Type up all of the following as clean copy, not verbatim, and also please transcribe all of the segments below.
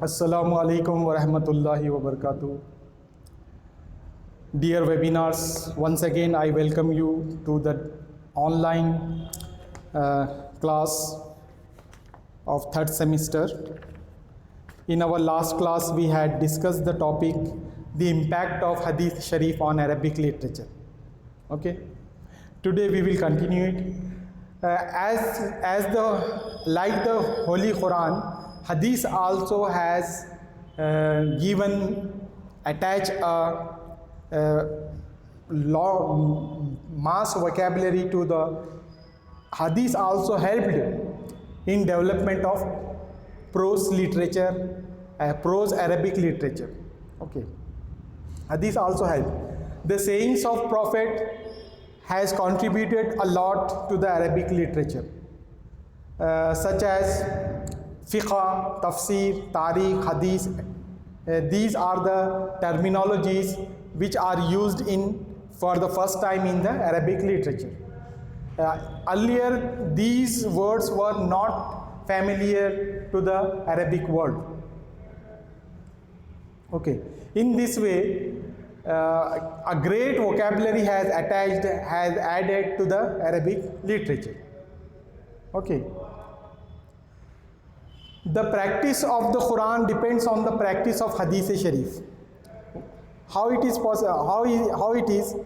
Assalamu alaikum wa rahmatullahi wa barakatuh. Dear webinars, once again I welcome you to the online class of third semester. In our last class we had discussed the topic, the impact of Hadith Sharif on Arabic literature. Okay. Today we will continue it. Like the Holy Quran, Hadith also has attached a mass vocabulary to the Hadith. Also helped in development of prose literature, prose Arabic literature. Okay, Hadith also helped. The sayings of Prophet has contributed a lot to the Arabic literature, such as fiqh, tafsir, tariq, hadith. These are the terminologies which are used for the first time in the Arabic literature. Earlier, these words were not familiar to the Arabic world. Okay, in this way, a great vocabulary has added to the Arabic literature. Okay. The practice of the Quran depends on the practice of Hadith Sharif. How it is possible? How it is?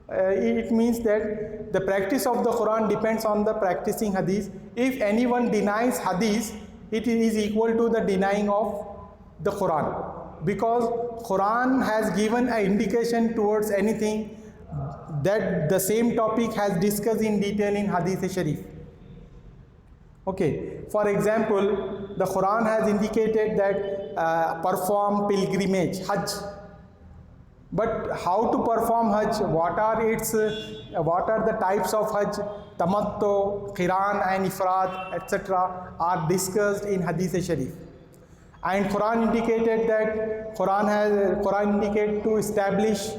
It means that the practice of the Quran depends on the practicing Hadith. If anyone denies Hadith, it is equal to the denying of the Quran. Because Quran has given an indication towards anything that the same topic has discussed in detail in Hadith Sharif. Okay, for example, the Quran has indicated that perform pilgrimage, Hajj. But how to perform Hajj? What are the types of Hajj? Tamattu, Qiran and Ifrad, etc. are discussed in Hadith Sharif. And Quran indicated that Quran indicated to establish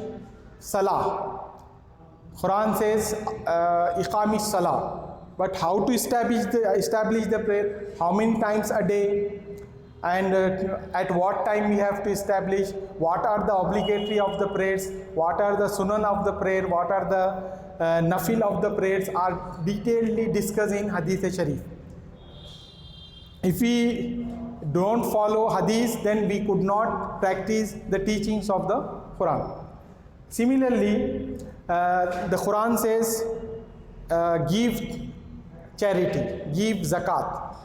Salah. Quran says Iqamis Salah. But how to establish the prayer? How many times a day? And at what time we have to establish? What are the obligatory of the prayers? What are the sunan of the prayer? What are the nafil of the prayers? Are detailedly discussed in Hadith Sharif. If we don't follow Hadith, then we could not practice the teachings of the Quran. Similarly, the Quran says, give charity, give zakat.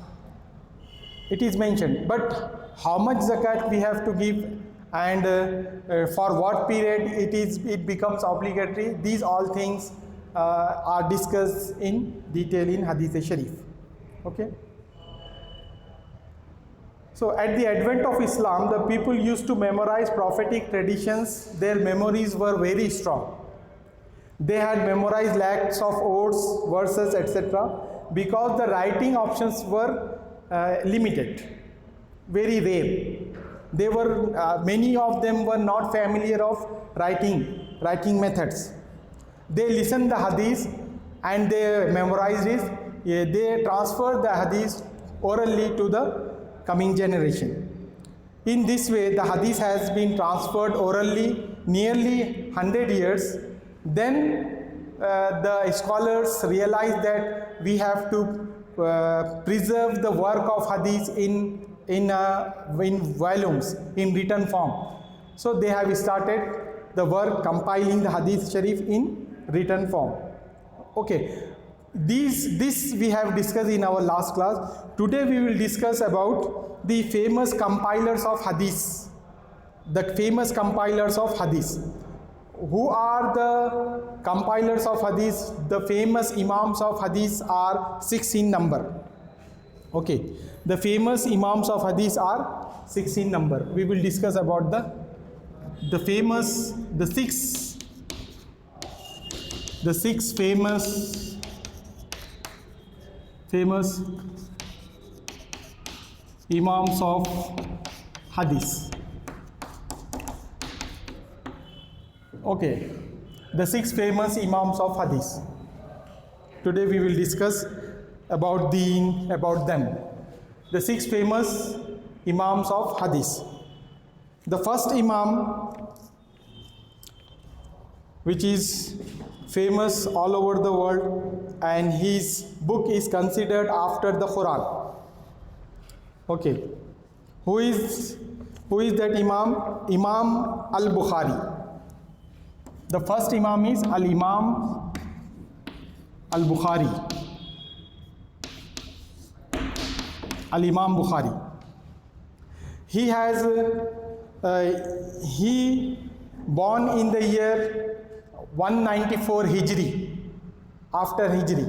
It is mentioned, but how much zakat we have to give and for what period it becomes obligatory, these all things are discussed in detail in Hadith Sharif. Okay. So at the advent of Islam, the people used to memorize prophetic traditions. Their memories were very strong. They had memorized lakhs of odes, verses, etc. because the writing options were limited, very rare. Many of them were not familiar of writing methods. They listened the Hadith and they memorized it. They transferred the Hadith orally to the coming generation. In this way, the Hadith has been transferred orally nearly 100 years. Then the scholars realized that we have to preserve the work of Hadith in volumes, in written form. So they have started the work compiling the Hadith Sharif in written form. Okay. This we have discussed in our last class. Today we will discuss about the famous compilers of Hadith. The famous compilers of Hadith. Who are the compilers of Hadith? The famous Imams of Hadith are 6 in number. Okay. The famous Imams of Hadith are 6 in number. We will discuss about the six famous Imams of Hadith. Okay, the 6 famous Imams of Hadith. Today we will discuss about them. the 6 famous Imams of Hadith. The first Imam, which is famous all over the world, and his book is considered after the Quran. Okay, who is that Imam? Imam al-Bukhari. The first Imam is Al-Imam al-Bukhari. Al-Imam Bukhari. He has he born in the year 194 Hijri, after Hijri,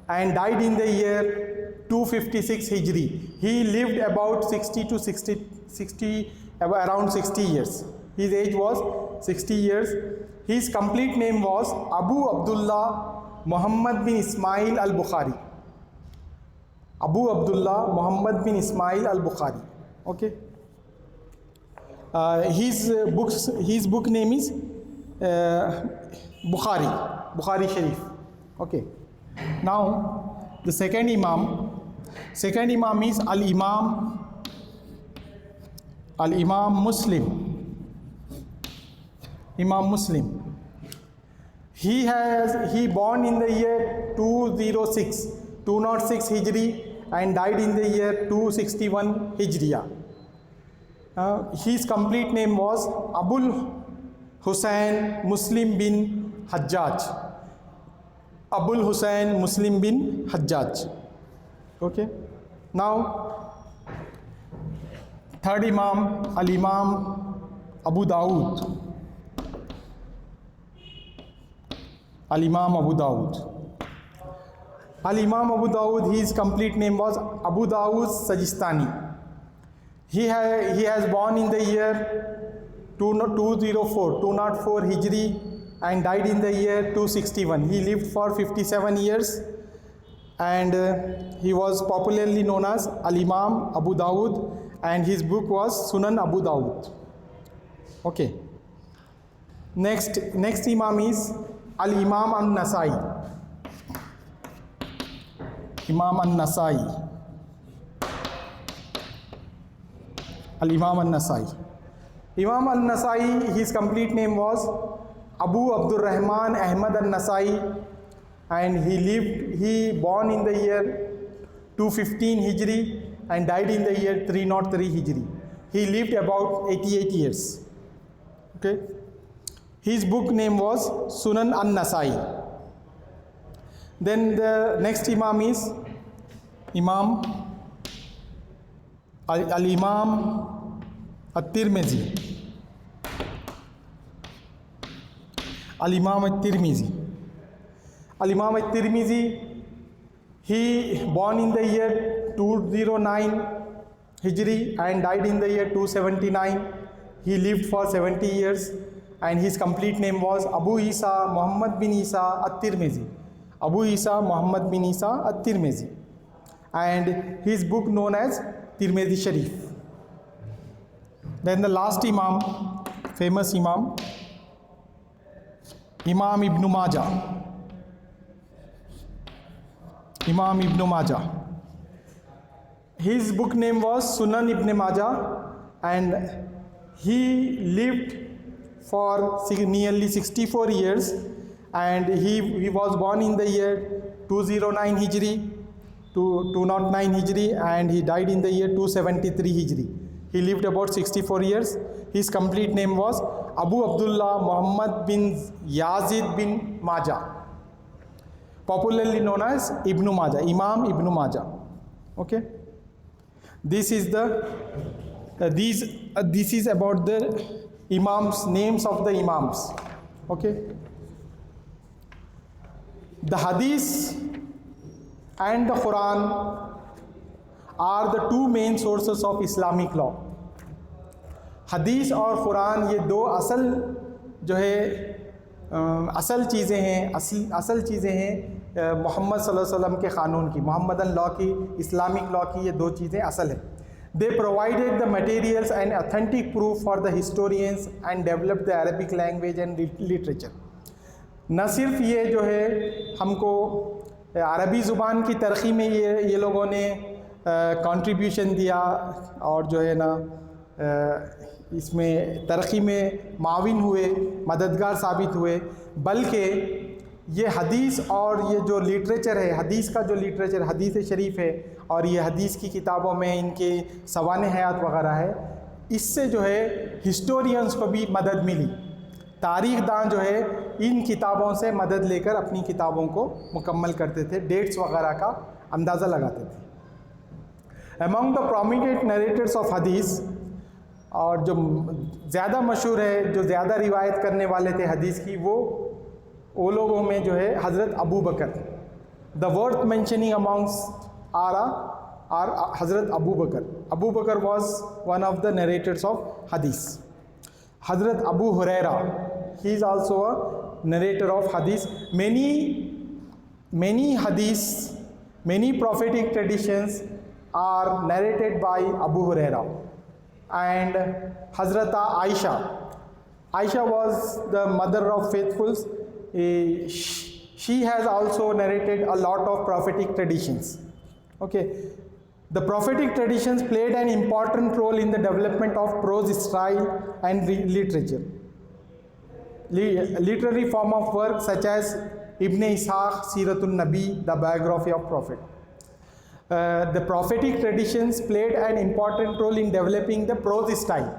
and died in the year 256 Hijri. He lived about around 60 years. His age was 60 years. His complete name was Abu Abdullah Muhammad bin Ismail al-Bukhari. Abu Abdullah Muhammad bin Ismail al-Bukhari. Okay. His book name is Bukhari Sharif. Okay. Now the second Imam is Al-Imam Muslim. Imam Muslim. He born in the year 206 Hijri and died in the year 261 Hijriya. His complete name was Abul Hussain Muslim bin Hajjaj. Abul Hussain Muslim bin Hajjaj. Okay. Now third Imam, Al-Imam Abu Dawud. Al-Imam Abu Dawud. Al-Imam Abu Dawud, his complete name was Abu Dawud Sajistani. He has born in the year 204 Hijri and died in the year 261. He lived for 57 years and he was popularly known as Al-Imam Abu Dawud, and his book was Sunan Abu Dawud. Okay. Next Imam is Al-Imam An-Nasai. Imam An-Nasai. Al-Imam An-Nasai. Imam An-Nasai, his complete name was Abu Abdul Rahman Ahmad An-Nasai, and he born in the year 215 Hijri and died in the year 303 Hijri. He lived about 88 years. Okay. His book name was Sunan An-Nasai. Then the next Imam is Imam Al-Imam At-Tirmizi. Al-Imam At-Tirmizi. Al-Imam At-Tirmizi, he born in the year 209 Hijri and died in the year 279. He lived for 70 years and his complete name was Abu Isa Muhammad bin Isa At-Tirmizi. Abu Isa Muhammad bin Isa At-Tirmizi. And his book known as Tirmizi Sharif. Then the last Imam, famous Imam, Imam Ibn Majah. Imam Ibn Majah. His book name was Sunan Ibn Majah and he lived for nearly 64 years and he was born in the year 209 Hijri to 209 Hijri and he died in the year 273 Hijri. He lived about 64 years. His complete name was Abu Abdullah Muhammad bin Yazid bin Majah, popularly known as Ibn Majah, Imam Ibn Majah. Okay. This is this is about the Imams, names of the Imams. Okay. The Hadith and the Quran are the two main sources of Islamic law. हदीस और कुरान ये दो असल जो है असल चीज़ें हैं, असल चीज़ें हैं मोहम्मद सल्लल्लाहु अलैहि वसल्लम के क़ानून की, मोहम्मदन लॉ की, इस्लामिक लॉ की, ये दो चीज़ें असल हैं. They provided the materials and authentic proof for the historians and developed the Arabic language and literature. न सिर्फ ये जो है हमको अरबी ज़ुबान की तरक़ी में ये लोगों ने कंट्रीब्यूशन दिया और जो है ना इसमें तरक्की में माविन हुए, मददगार साबित हुए। बल्कि ये हदीस और ये जो लिटरेचर है, हदीस का जो लिटरेचर हदीस शरीफ है और ये हदीस की किताबों में इनके सवाने हयात वगैरह है, इससे जो है हिस्टोरियंस को भी मदद मिली। तारीख़ दान जो है इन किताबों से मदद लेकर अपनी किताबों को मुकम्मल करते थे, डेट्स वगैरह का अंदाज़ा लगाते थे। Among the prominent narrator's of हदीस, और जो ज़्यादा मशहूर है, जो ज़्यादा रिवायत करने वाले थे हदीस की, वो लोगों में जो है हज़रत Abu Bakr. The worth mentioning amongst are हज़रत Abu Bakr. Abu Bakr was one of the narrators of हदीस। हज़रत Abu Hurairah, he is also a narrator of हदीस। many hadith, many prophetic traditions are narrated by Abu Huraira. And Hazrat Aisha was the mother of faithfuls. She has also narrated a lot of prophetic traditions. Okay, the prophetic traditions played an important role in the development of prose style and literature. Literary form of work such as Ibn Ishaq, Siratun Nabi, the biography of Prophet. The prophetic traditions played an important role in developing the prose style.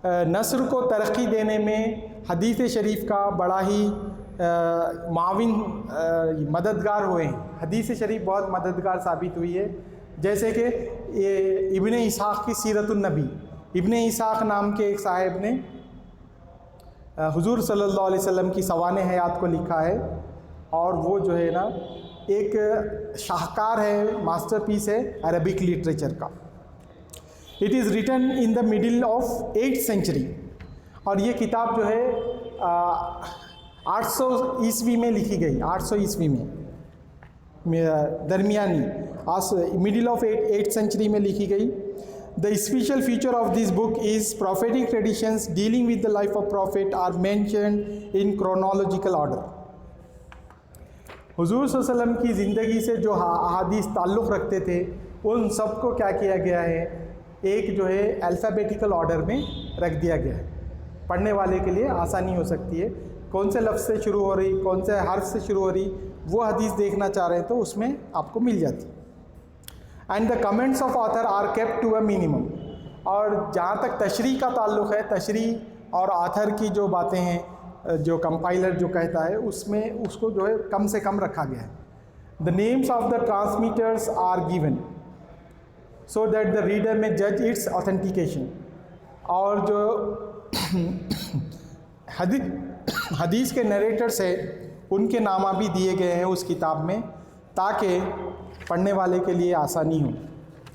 नस्र को तरक्की देने में हदीस शरीफ का बड़ा ही माविन मददगार हुए हैं। हदीस शरीफ बहुत मददगार साबित हुई है। जैसे कि इब्न इसाक की सीरतुन नबी, इब्न इसाक नाम के एक साहिब ने हुजूर सल्लल्लाहु अलैहि वसल्लम की सवाने हयात को लिखा है, और वो जो है ना एक शाहकार है, मास्टरपीस है अरबिक लिटरेचर का। It is written in the middle of 8th century, और ये किताब जो है 800 ईस्वी में लिखी गई, 800 ईस्वी में, दरमियानी मिडिल ऑफ 8th सेंचुरी में लिखी गई। The special feature of this book is prophetic traditions dealing with the life of prophet are mentioned in chronological order. हुजूर सल्लल्लाहु अलैहि वसल्लम की ज़िंदगी से जो अहादीस ताल्लुक़ रखते थे, उन सब को क्या किया गया है, एक जो है अल्फ़ाबेटिकल ऑर्डर में रख दिया गया है। पढ़ने वाले के लिए आसानी हो सकती है, कौन से लफ्ज़ से शुरू हो रही, कौन से हर्फ से शुरू हो रही, वो हदीस देखना चाह रहे हैं तो उसमें आपको मिल जाती है। And the comments of author are kept to a minimum. और जहाँ तक तशरीह का ताल्लुक़ है, तशरीह और ऑथर की जो बातें हैं, जो कंपाइलर जो कहता है, उसमें उसको जो है कम से कम रखा गया है। The names of the transmitters are given so that the reader may जज इट्स ऑथेंटिकेशन। और जो हदीस के नरेटर्स है, उनके नामा भी दिए गए हैं उस किताब में, ताकि पढ़ने वाले के लिए आसानी हो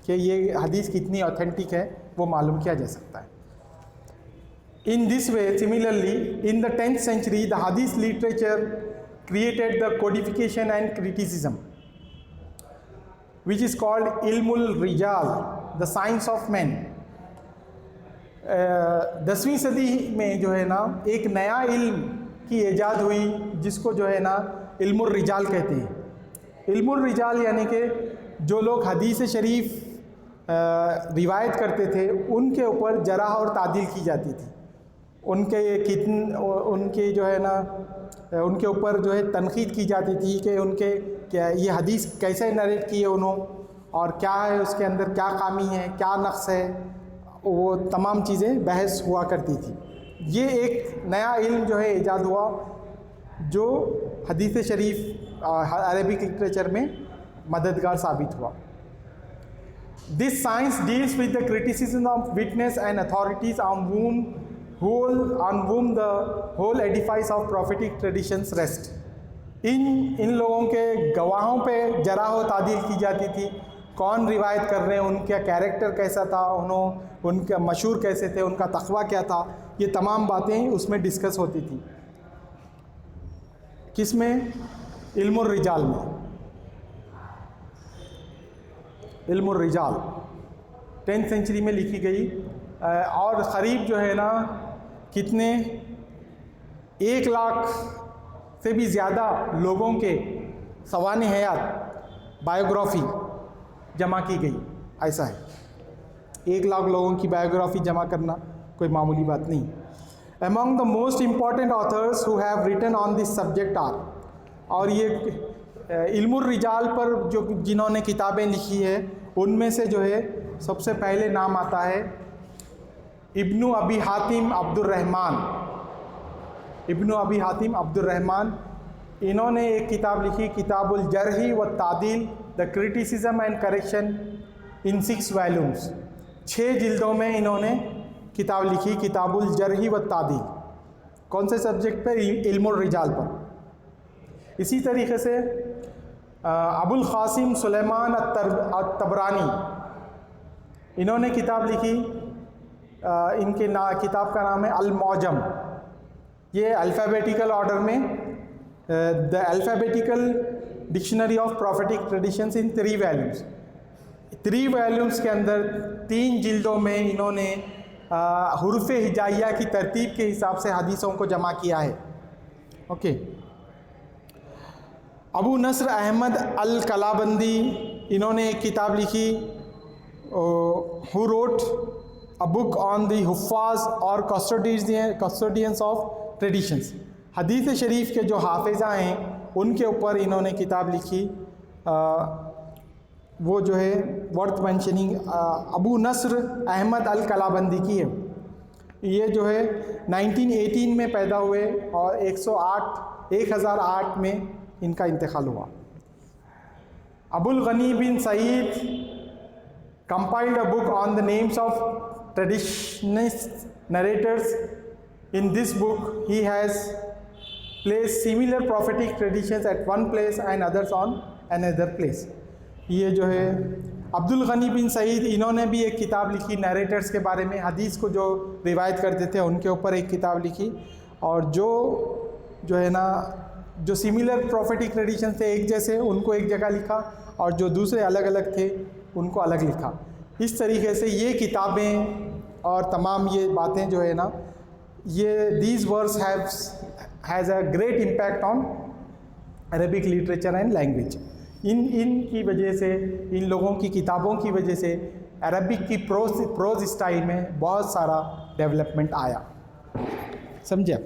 कि ये हदीस कितनी ऑथेंटिक है, वो मालूम किया जा सकता है। In this way, similarly, in the 10th century, the Hadith literature created the codification and criticism, which is called Ilmul Rijal, the science of men. 10वीं सदी में जो है ना एक नया इल्म की ईजाद हुई, जिसको जो है ना इल्मुल रिजाल कहते हैं। इल्मुल रिजाल यानी कि जो लोग हदीस शरीफ रिवायत करते थे, उनके ऊपर जराह और तादील की जाती थी। उनके जो है ना उनके ऊपर जो है तनकीद की जाती थी कि उनके क्या ये हदीस कैसे नरेट की है उन्होंने, और क्या है उसके अंदर, क्या खामी है, क्या नक्स है, वो तमाम चीज़ें बहस हुआ करती थी। ये एक नया इल्म जो है ईजाद हुआ, जो हदीस शरीफ अरबिक लिटरेचर में मददगार साबित हुआ। This science deals with the criticism of witness and authorities on whom the whole edifice of prophetic traditions rest. इन लोगों के गवाहों पे जराह व तादील की जाती थी, कौन रिवायत कर रहे हैं, उनका कैरेक्टर कैसा था, उनका मशहूर कैसे थे, उनका तक़वा क्या था, ये तमाम बातें उसमें डिस्कस होती थी। किस में? इल्मुर रिजाल में। इल्मुर रिजाल 10th सेंचुरी में लिखी गई, और क़रीब जो है ना कितने 1 लाख से भी ज़्यादा लोगों के सवाने हयात बायोग्राफी जमा की गई, ऐसा है। 1 लाख लोगों की बायोग्राफी जमा करना कोई मामूली बात नहीं। Among the most important authors who have written on this subject are, और ये इल्मुर रिजाल पर जो जिन्होंने किताबें लिखी है उनमें से जो है सबसे पहले नाम आता है Ibnu Abi Hatim Abdurrahman. Ibnu Abi Hatim Abdurrahman, इन्होंने एक किताब लिखी किताबुल जरही व तादील, the criticism and correction in 6 volumes. 6 जिल्दों में इन्होंने किताब लिखी किताबुल जरही व तादील। कौन से सब्जेक्ट पर? इल्मुर रिजाल पर। इसी तरीके से अबुल क़ासिम सुलेमान अत-तबरानी, इन्होंने किताब लिखी, इनके किताब का नाम है अल-मौजम। ये अल्फ़ाबेटिकल ऑर्डर में the alphabetical dictionary of prophetic traditions in 3 volumes. 3 volumes के अंदर 3 जिल्दों में इन्होंने हुरूफ़ हिजाइया की तरतीब के हिसाब से हदीसों को जमा किया है। Okay. Abu Nasr Ahmad al Kalabadi, इन्होंने एक किताब लिखी who wrote a book on the हुफ़ाज़ और कस्टोडियंस ऑफ ट्रेडिशंस। हदीस शरीफ के जो हाफिज़ा हैं उनके ऊपर इन्होंने किताब लिखी, वो जो है worth mentioning Abu Nasr Ahmad al कलाबंदी की है। ये जो है 1918 में पैदा हुए और 1008 में इनका इंतकाल हुआ। अबुल गनी बिन Saeed compiled a book on the names of traditionist narrators. In this book, he has placed similar prophetic traditions at one place and others on another place. ये जो है अब्दुल गनी बिन सईद, इन्होंने भी एक किताब लिखी नरेटर्स के बारे में, हदीस को जो रिवायत करते थे उनके ऊपर एक किताब लिखी, और जो है ना जो सिमिलर प्रॉफिटिक ट्रेडिशन थे एक जैसे, उनको एक जगह लिखा, और जो दूसरे अलग अलग थे उनको अलग लिखा। इस तरीके से ये किताबें और तमाम ये बातें जो है ना, ये these words has a great impact on Arabic literature and language. इनकी वजह से, इन लोगों की किताबों की वजह से अरबिक की प्रोज स्टाइल में बहुत सारा डेवलपमेंट आया। समझे आप?